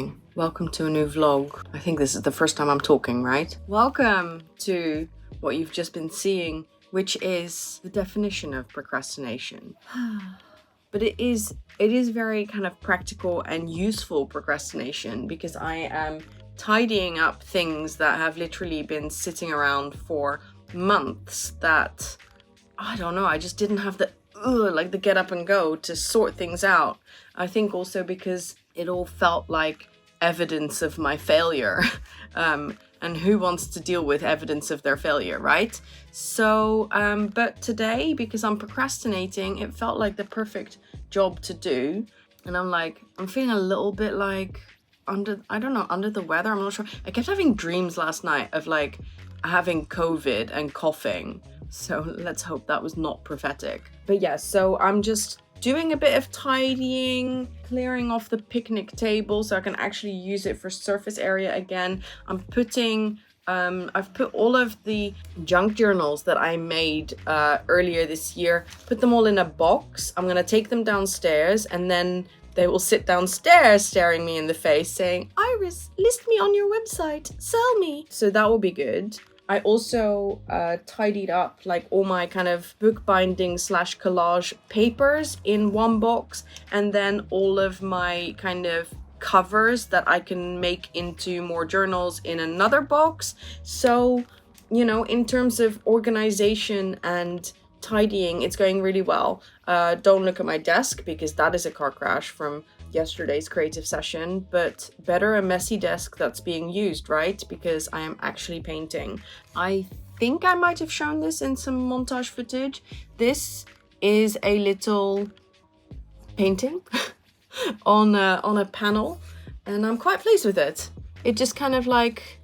Hi, welcome to a new vlog. I think this is the first time I'm talking, right? Welcome to what you've just been seeing, which is the definition of procrastination. But it is very kind of practical and useful procrastination because I am tidying up things that have literally been sitting around for months that, I don't know, I just didn't have the get up and go to sort things out. I think also because it all felt like evidence of my failure. And who wants to deal with evidence of their failure, right? So, but today, because I'm procrastinating, it felt like the perfect job to do. And I'm feeling a little bit like under the weather. I'm not sure. I kept having dreams last night of like having COVID and coughing. So let's hope that was not prophetic. But yeah, so I'm just doing a bit of tidying, clearing off the picnic table so I can actually use it for surface area again. I've put all of the junk journals that I made earlier this year, put them all in a box. I'm gonna take them downstairs and then they will sit downstairs staring me in the face saying, "Iris, list me on your website, sell me." So that will be good. I also tidied up like all my kind of bookbinding / collage papers in one box, and then all of my kind of covers that I can make into more journals in another box. So, you know, in terms of organization and tidying, it's going really well. Don't look at my desk because that is a car crash from yesterday's creative session, but better a messy desk that's being used, right? Because I am actually painting. I think I might have shown this in some montage footage. This is a little painting on a panel, and I'm quite pleased with it. It just kind of like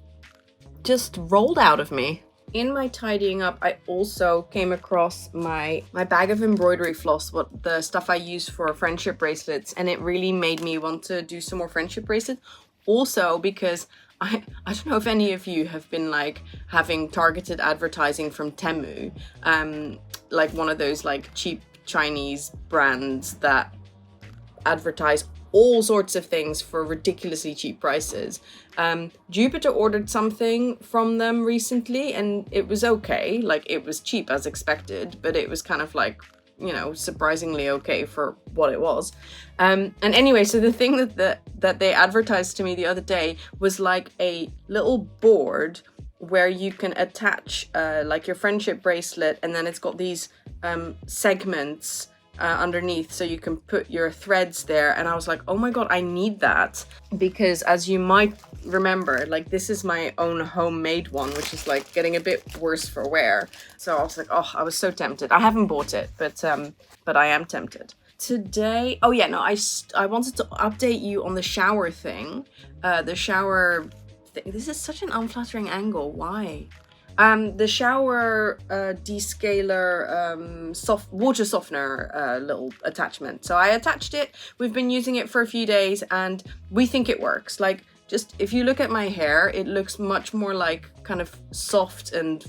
just rolled out of me. In my tidying up, I also came across my bag of embroidery floss, the stuff I use for friendship bracelets, and it really made me want to do some more friendship bracelets. Also because I don't know if any of you have been like having targeted advertising from Temu, like one of those like cheap Chinese brands that advertise all sorts of things for ridiculously cheap prices. Jupiter ordered something from them recently and it was okay. Like, it was cheap as expected, but it was kind of like, you know, surprisingly okay for what it was. And anyway, so the thing that they advertised to me the other day was like a little board where you can attach like your friendship bracelet, and then it's got these segments underneath so you can put your threads there. And I was like, oh my god, I need that, because as you might remember, like, this is my own homemade one, which is like getting a bit worse for wear. So I was like, oh, I was so tempted. I haven't bought it, but I am tempted. Today, oh yeah, no, I wanted to update you on the shower thing. The shower thing. This is such an unflattering angle. Why? The shower descaler soft water softener little attachment. So I attached it. We've been using it for a few days and we think it works. Like, just if you look at my hair, it looks much more like kind of soft and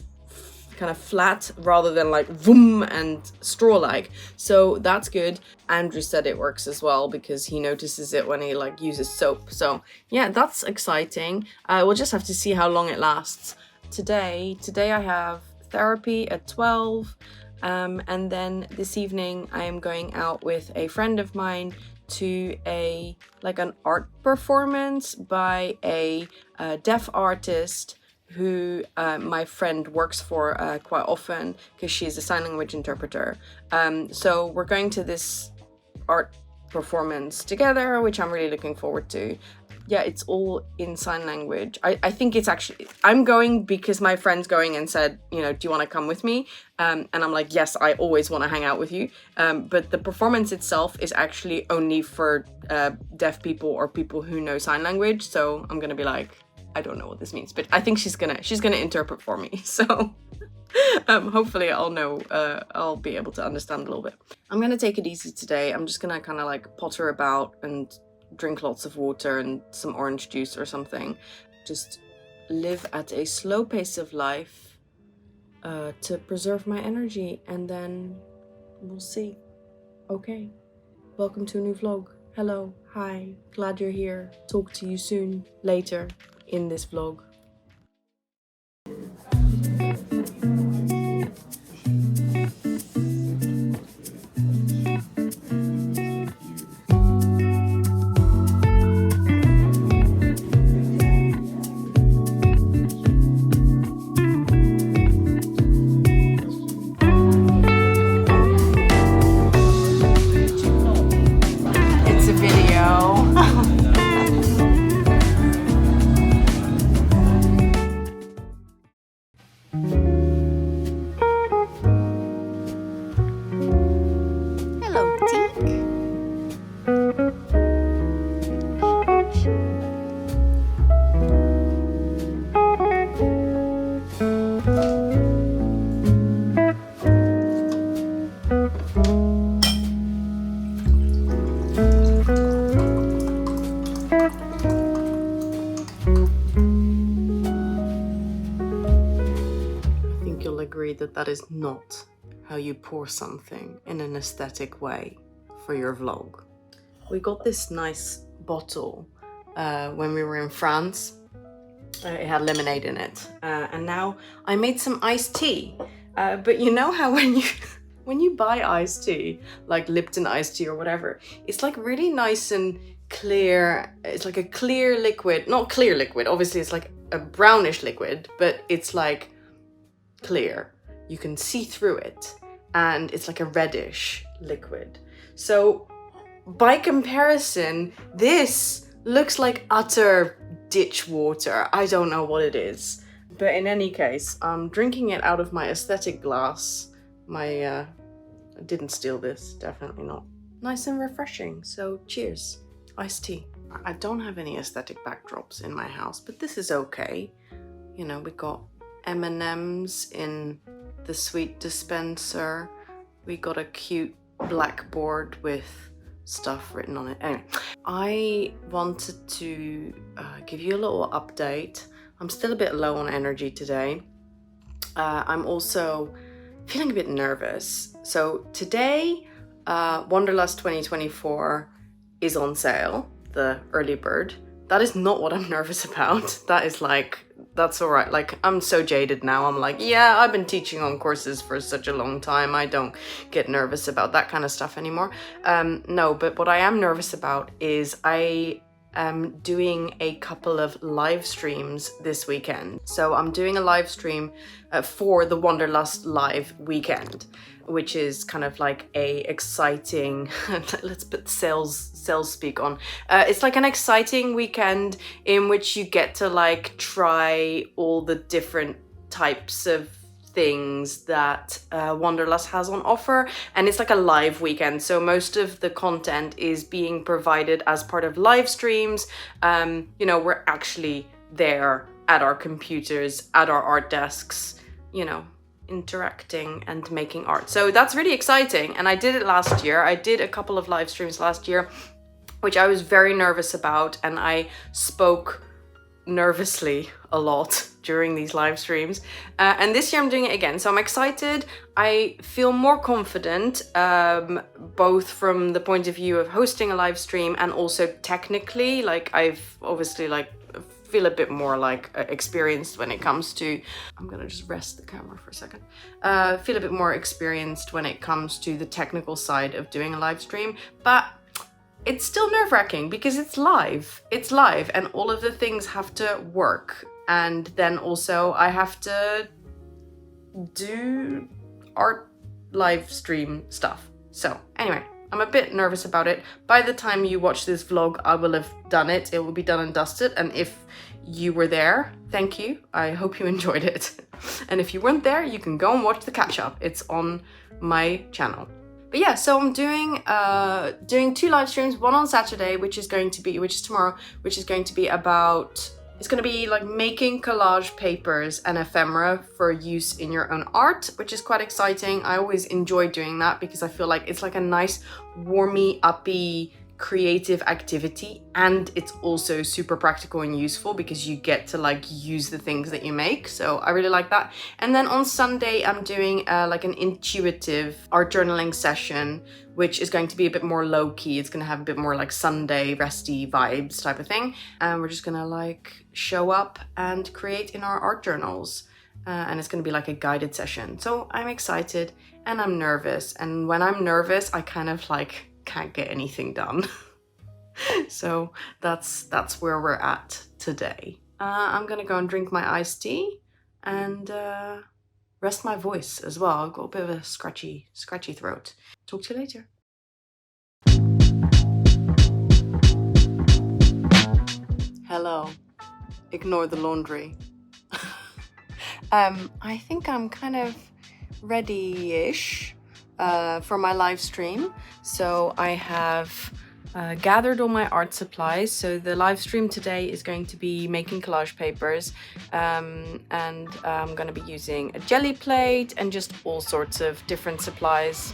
kind of flat rather than like vroom and straw-like. So that's good. Andrew said it works as well because he notices it when he like uses soap. So yeah, that's exciting. We'll just have to see how long it lasts. Today I have therapy at 12, and then this evening I am going out with a friend of mine to an art performance by a deaf artist who my friend works for quite often because she's a sign language interpreter. So we're going to this art performance together, which I'm really looking forward to. Yeah, it's all in sign language. I think it's actually, I'm going because my friend's going and said, you know, do you want to come with me? And I'm like, yes, I always want to hang out with you. But the performance itself is actually only for deaf people or people who know sign language. So I'm going to be like, I don't know what this means, but I think she's gonna interpret for me. So hopefully I'll be able to understand a little bit. I'm going to take it easy today. I'm just going to kind of like potter about and drink lots of water and some orange juice or something. Just live at a slow pace of life to preserve my energy, and then we'll see. Okay, welcome to a new vlog. Hello, hi, glad you're here. Talk to you soon, later, in this vlog. It's a video. Hello, Tikka. I think you'll agree that that is not how you pour something in an aesthetic way for your vlog. We got this nice bottle when we were in France. It had lemonade in it, and now I made some iced tea. But you know how when you buy iced tea, like Lipton iced tea or whatever, it's like really nice and clear. It's like a clear liquid, not clear liquid. Obviously, it's like a brownish liquid, but it's like clear. You can see through it, and it's like a reddish liquid. So by comparison, this looks like utter ditch water. I don't know what it is. But in any case, I'm drinking it out of my aesthetic glass. I didn't steal this, definitely not. Nice and refreshing, so cheers. Iced tea. I don't have any aesthetic backdrops in my house, but this is okay. You know, we got M&Ms in the sweet dispenser. We got a cute blackboard with stuff written on it. Anyway, I wanted to give you a little update. I'm still a bit low on energy today. I'm also feeling a bit nervous. So today, Wanderlust 2024 is on sale, the early bird. That is not what I'm nervous about. That is like, that's all right. Like, I'm so jaded now. I'm like, yeah, I've been teaching on courses for such a long time. I don't get nervous about that kind of stuff anymore. No, but what I am nervous about is I am doing a couple of live streams this weekend. So I'm doing a live stream for the Wanderlust live weekend, which is kind of like a exciting, let's put sales speak on. It's like an exciting weekend in which you get to like try all the different types of things that Wanderlust has on offer, and it's like a live weekend, so most of the content is being provided as part of live streams. You know, we're actually there at our computers, at our art desks, you know, interacting and making art. So that's really exciting, and I did it last year. I did a couple of live streams last year, which I was very nervous about, and I spoke nervously a lot during these live streams, and this year I'm doing it again, so I'm excited. I feel more confident, both from the point of view of hosting a live stream and also technically. Like, I've obviously like feel a bit more like experienced when it comes to, I'm gonna just rest the camera for a second, feel a bit more experienced when it comes to the technical side of doing a live stream. But it's still nerve-wracking because it's live, and all of the things have to work. And then also I have to do art live stream stuff. So anyway, I'm a bit nervous about it. By the time you watch this vlog, I will have done it. It will be done and dusted. And if you were there, thank you. I hope you enjoyed it. And if you weren't there, you can go and watch the catch-up. It's on my channel. But yeah, so I'm doing two live streams, one on Saturday, which is tomorrow, which is going to be about, it's going to be like making collage papers and ephemera for use in your own art, which is quite exciting. I always enjoy doing that because I feel like it's like a nice, warmy, uppy creative activity, and it's also super practical and useful because you get to like use the things that you make. So I really like that. And then on Sunday I'm doing like an intuitive art journaling session, which is going to be a bit more low-key. It's gonna have a bit more like Sunday resty vibes type of thing, and we're just gonna like show up and create in our art journals. And it's gonna be like a guided session. So I'm excited and I'm nervous, and when I'm nervous I kind of like can't get anything done. So that's where we're at today. I'm gonna go and drink my iced tea and rest my voice as well. I've got a bit of a scratchy throat. Talk to you later. Hello. Ignore the laundry. I think I'm kind of ready-ish for my live stream. So I have gathered all my art supplies. So the live stream today is going to be making collage papers, and I'm going to be using a jelly plate and just all sorts of different supplies.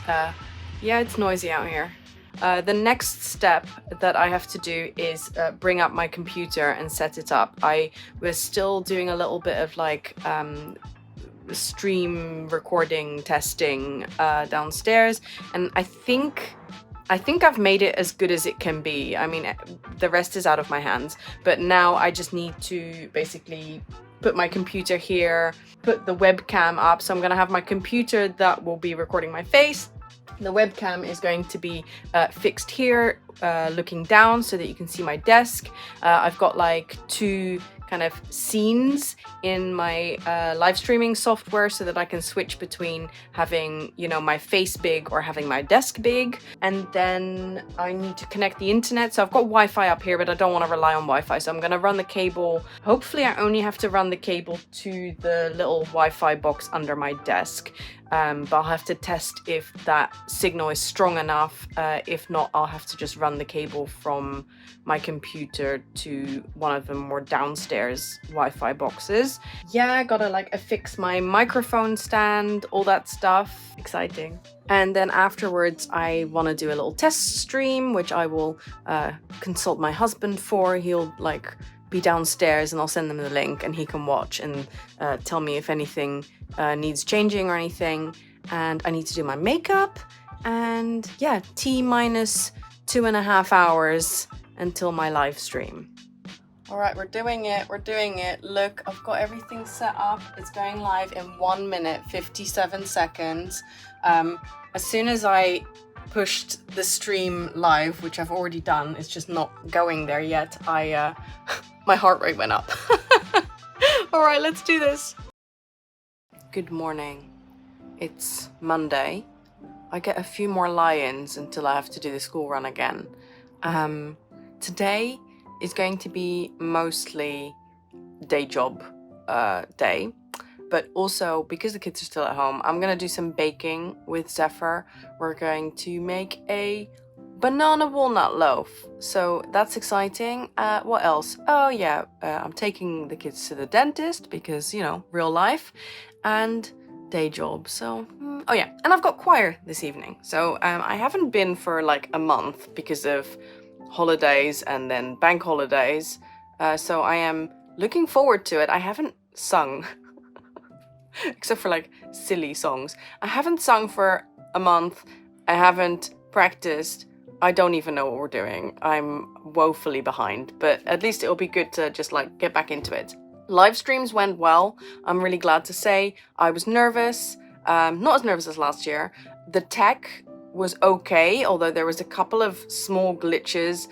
Yeah, it's noisy out here. The next step that I have to do is bring up my computer and set it up. I was still doing a little bit of like stream recording testing downstairs, and I think I've made it as good as it can be. I mean, the rest is out of my hands, but now I just need to basically put my computer here, put the webcam up. So I'm gonna have my computer that will be recording my face. The webcam is going to be fixed here, looking down so that you can see my desk. I've got like 2 kind of scenes in my live streaming software so that I can switch between having, you know, my face big or having my desk big. And then I need to connect the internet. So I've got Wi-Fi up here, but I don't want to rely on Wi-Fi. So I'm going to run the cable. Hopefully I only have to run the cable to the little Wi-Fi box under my desk. But I'll have to test if that signal is strong enough. If not, I'll have to just run the cable from my computer to one of the more downstairs Wi-Fi boxes. Yeah, I gotta like affix my microphone stand, all that stuff. Exciting. And then afterwards, I want to do a little test stream, which I will consult my husband for. He'll like be downstairs and I'll send him the link and he can watch and tell me if anything needs changing or anything. And I need to do my makeup, and yeah, T-minus 2.5 hours until my live stream. All right, we're doing it. Look, I've got everything set up. It's going live in 1 minute, 57 seconds. As soon as I pushed the stream live, which I've already done, it's just not going there yet, my heart rate went up. All right, let's do this. Good morning. It's Monday. I get a few more lie-ins until I have to do the school run again. Today is going to be mostly day job day, but also because the kids are still at home, I'm gonna do some baking with Zephyr. We're going to make a banana walnut loaf, so that's exciting. What else? Oh yeah, I'm taking the kids to the dentist because, you know, real life, and day job. So oh yeah, and I've got choir this evening, so I haven't been for like a month because of holidays and then bank holidays, so I am looking forward to it. I haven't sung except for like silly songs. I haven't sung for a month. I haven't practiced. I don't even know what we're doing. I'm woefully behind, but at least it'll be good to just like get back into it. Live streams went well. I'm really glad to say. I was nervous, not as nervous as last year. The tech was okay, although there was a couple of small glitches,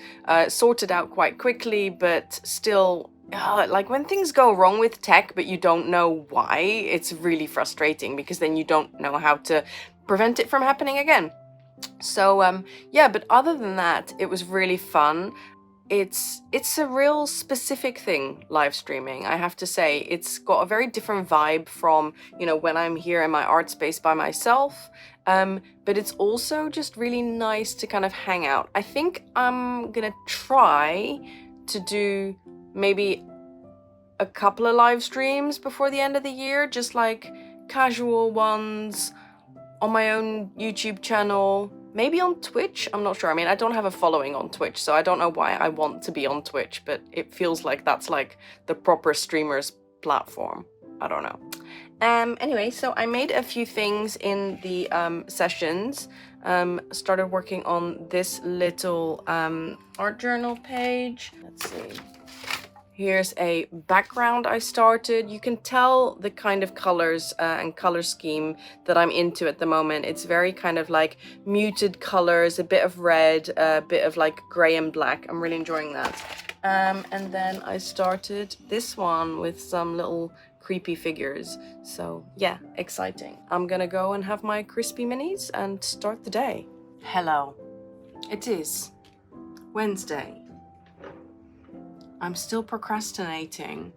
sorted out quite quickly, but still, like when things go wrong with tech but you don't know why, it's really frustrating because then you don't know how to prevent it from happening again. So yeah, but other than that, it was really fun. It's a real specific thing, live streaming, I have to say. It's got a very different vibe from, you know, when I'm here in my art space by myself, but it's also just really nice to kind of hang out. I think I'm gonna try to do maybe a couple of live streams before the end of the year, just like casual ones on my own YouTube channel, maybe on Twitch, I'm not sure. I mean, I don't have a following on Twitch, so I don't know why I want to be on Twitch, but it feels like that's like the proper streamers platform. I don't know. Anyway, so I made a few things in the sessions. Started working on this little art journal page. Let's see. Here's a background I started. You can tell the kind of colors and color scheme that I'm into at the moment. It's very kind of like muted colors, a bit of red, a bit of like gray and black. I'm really enjoying that. And then I started this one with some little creepy figures. So yeah, exciting. I'm gonna go and have my crispy minis and start the day. Hello. It is Wednesday. I'm still procrastinating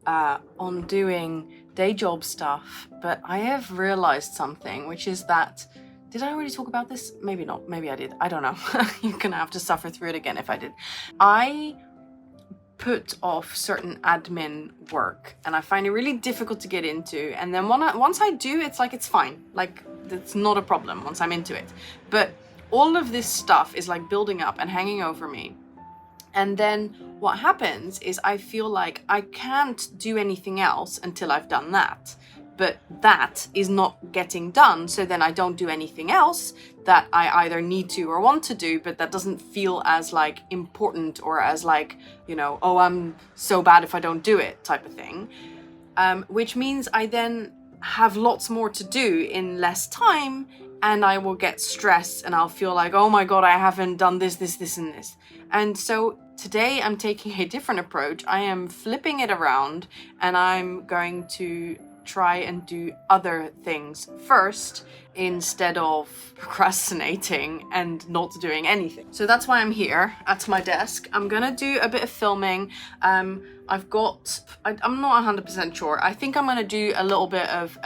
on doing day job stuff, but I have realized something, which is that, did I already talk about this? Maybe not, maybe I did, I don't know. You're gonna have to suffer through it again if I did. I put off certain admin work and I find it really difficult to get into, and then once I do, it's like, it's fine, like it's not a problem once I'm into it. But all of this stuff is like building up and hanging over me. And then what happens is I feel like I can't do anything else until I've done that. But that is not getting done, so then I don't do anything else that I either need to or want to do, but that doesn't feel as like important or as like, you know, oh, I'm so bad if I don't do it type of thing. Which means I then have lots more to do in less time, and I will get stressed and I'll feel like, oh my God, I haven't done this, and this. And so today I'm taking a different approach. I am flipping it around and I'm going to try and do other things first instead of procrastinating and not doing anything. So that's why I'm here at my desk. I'm gonna do a bit of filming. I'm not 100% sure. I think I'm gonna do a little bit of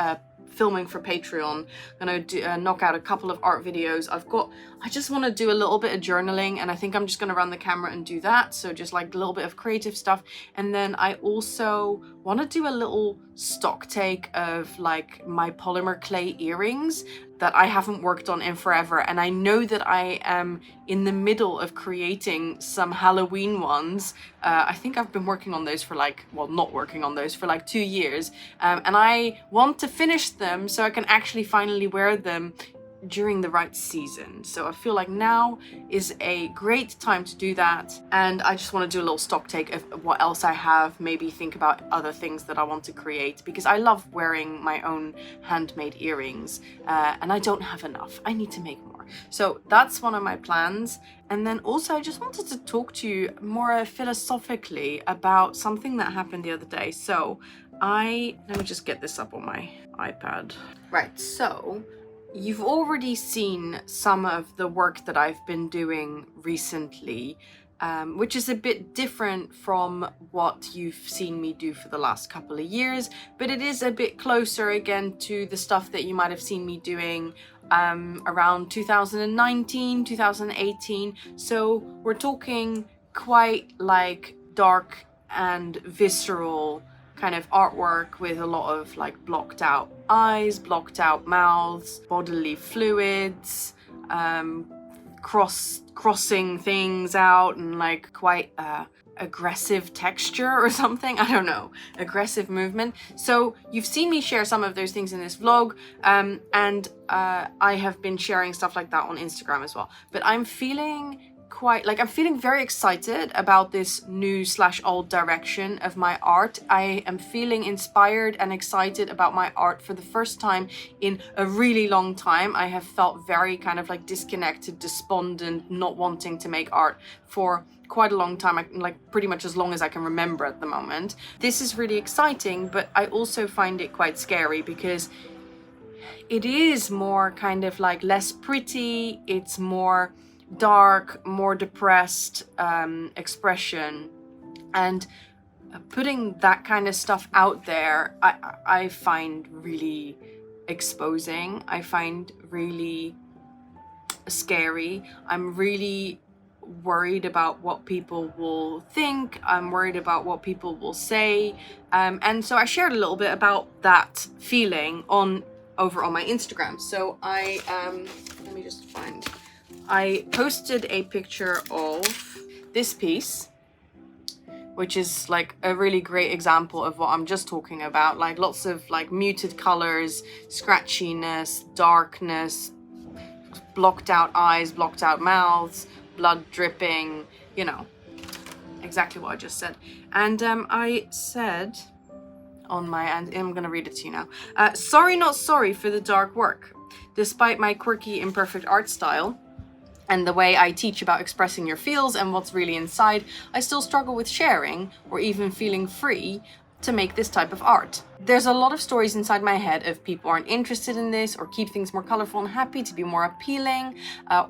filming for Patreon. I'm gonna knock out a couple of art videos. I just want to do a little bit of journaling, and I think I'm just gonna run the camera and do that. So just like a little bit of creative stuff. And then I also want to do a little stock take of like my polymer clay earrings that I haven't worked on in forever. And I know that I am in the middle of creating some Halloween ones. I think I've been working on those for not working on those for like 2 years. And I want to finish them so I can actually finally wear them during the right season. So I feel like now is a great time to do that, and I just want to do a little stock take of what else I have, maybe think about other things that I want to create, because I love wearing my own handmade earrings, and I don't have enough. I need to make more. So that's one of my plans. And then also I just wanted to talk to you more philosophically about something that happened the other day. So let me just get this up on my iPad. Right, so you've already seen some of the work that I've been doing recently, which is a bit different from what you've seen me do for the last couple of years, but it is a bit closer again to the stuff that you might have seen me doing around 2019, 2018. So we're talking quite like dark and visceral kind of artwork with a lot of like blocked out eyes, blocked out mouths, bodily fluids, crossing things out, and like quite aggressive texture or something. I don't know, aggressive movement. So you've seen me share some of those things in this vlog, and I have been sharing stuff like that on Instagram as well. But I'm feeling very excited about this new / old direction of my art. I am feeling inspired and excited about my art for the first time in a really long time. I have felt very kind of like disconnected, despondent, not wanting to make art for quite a long time, like pretty much as long as I can remember at the moment. This is really exciting, but I also find it quite scary because it is more kind of like less pretty, it's more dark, more depressed expression, and putting that kind of stuff out there I find really exposing. I find really scary. I'm really worried about what people will think. I'm worried about what people will say, and so I shared a little bit about that feeling over on my Instagram. So let me just find I posted a picture of this piece, which is like a really great example of what I'm just talking about. Like lots of like muted colors, scratchiness, darkness, blocked out eyes, blocked out mouths, blood dripping, you know, exactly what I just said. And I said on my, and I'm gonna read it to you now. Sorry, not sorry for the dark work. Despite my quirky, imperfect art style, and the way I teach about expressing your feels and what's really inside, I still struggle with sharing or even feeling free to make this type of art. There's a lot of stories inside my head of people aren't interested in this or keep things more colorful and happy to be more appealing,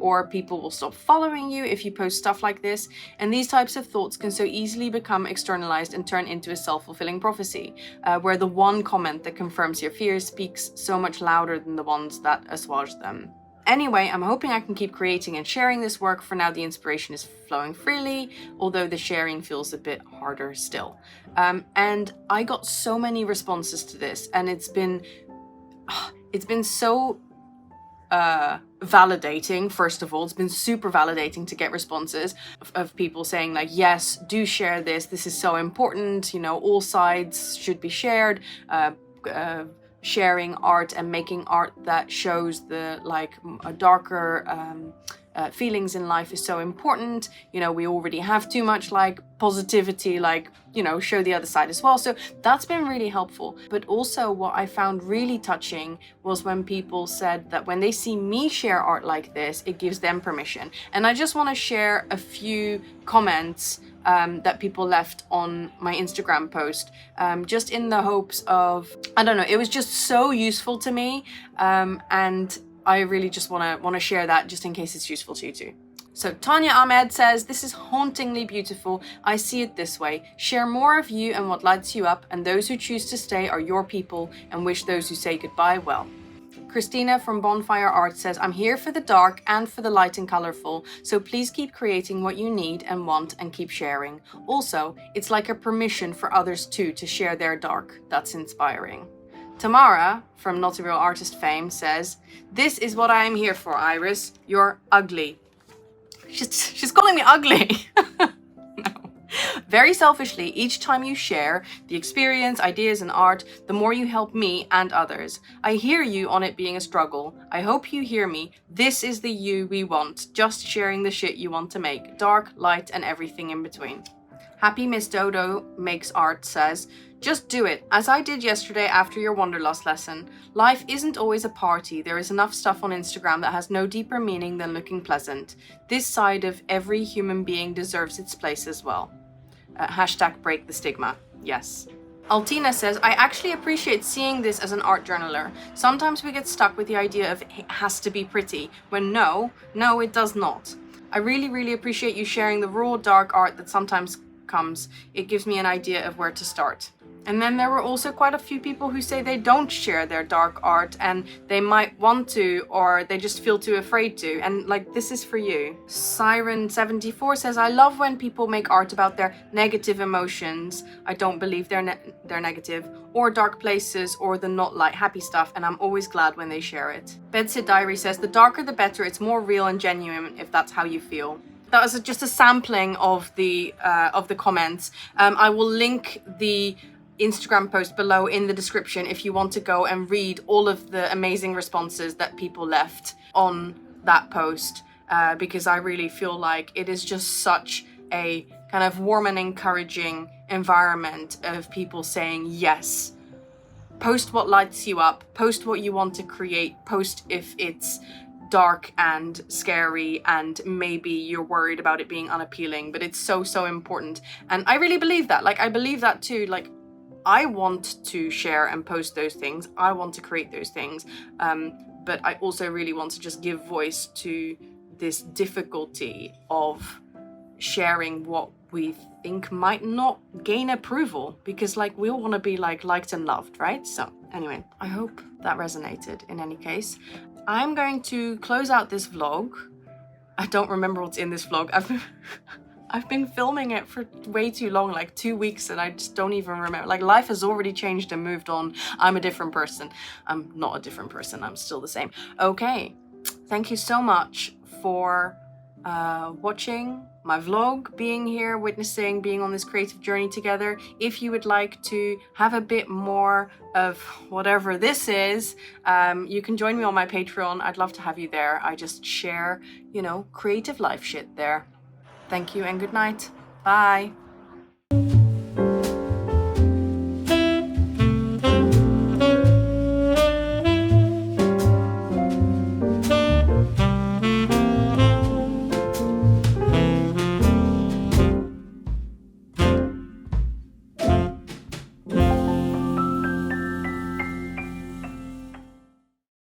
or people will stop following you if you post stuff like this. And these types of thoughts can so easily become externalized and turn into a self-fulfilling prophecy, where the one comment that confirms your fears speaks so much louder than the ones that assuage them. Anyway, I'm hoping I can keep creating and sharing this work. For now, the inspiration is flowing freely, although the sharing feels a bit harder still. And I got so many responses to this, and it's been so validating. First of all, it's been super validating to get responses of people saying like, yes, do share this. This is so important. You know, all sides should be shared. Sharing art and making art that shows the like darker feelings in life is so important. You know, we already have too much like positivity, like, you know, show the other side as well. So that's been really helpful. But also what I found really touching was when people said that when they see me share art like this, it gives them permission. And I just want to share a few comments that people left on my Instagram post, just in the hopes of, I don't know, it was just so useful to me, and I really just want to share that just in case it's useful to you too. So Tanya Ahmed says, this is hauntingly beautiful. I see it this way. Share more of you and what lights you up, and those who choose to stay are your people, and wish those who say goodbye well. Christina from Bonfire Art says, I'm here for the dark and for the light and colorful, so please keep creating what you need and want and keep sharing. Also, it's like a permission for others too to share their dark. That's inspiring. Tamara from Not a Real Artist fame says, this is what I am here for, Iris. You're ugly. She's calling me ugly. Very selfishly, each time you share the experience, ideas, and art, the more you help me and others. I hear you on it being a struggle. I hope you hear me. This is the you we want. Just sharing the shit you want to make. Dark, light, and everything in between. Happy Miss Dodo Makes Art says, just do it, as I did yesterday after your Wanderlust lesson. Life isn't always a party. There is enough stuff on Instagram that has no deeper meaning than looking pleasant. This side of every human being deserves its place as well. Hashtag break the stigma. Yes. Altina says, I actually appreciate seeing this as an art journaler. Sometimes we get stuck with the idea of it has to be pretty, when no, it does not. I really, really appreciate you sharing the raw, dark art that sometimes comes. It gives me an idea of where to start. And then there were also quite a few people who say they don't share their dark art and they might want to, or they just feel too afraid to. And like, this is for you. Siren74 says, I love when people make art about their negative emotions. I don't believe they're negative, or dark places, or the not light happy stuff. And I'm always glad when they share it. Bedsit Diary says, the darker the better. It's more real and genuine if that's how you feel. That was just a sampling of the comments. I will link the Instagram post below in the description if you want to go and read all of the amazing responses that people left on that post, because I really feel like it is just such a kind of warm and encouraging environment of people saying yes. Post what lights you up, post what you want to create, post if it's dark and scary and maybe you're worried about it being unappealing, but it's so important. And I really believe that. Like, I believe that too. Like, I want to share and post those things. I want to create those things. But I also really want to just give voice to this difficulty of sharing what we think might not gain approval, because like, we all want to be like liked and loved, right? So anyway, I hope that resonated in any case. I'm going to close out this vlog. I don't remember what's in this vlog. I've been filming it for way too long, like 2 weeks, and I just don't even remember. Like, life has already changed and moved on. I'm a different person. I'm not a different person. I'm still the same. Okay. Thank you so much for watching my vlog, being here, witnessing, being on this creative journey together. If you would like to have a bit more of whatever this is, you can join me on my Patreon. I'd love to have you there. I just share, creative life shit there. Thank you and good night. Bye.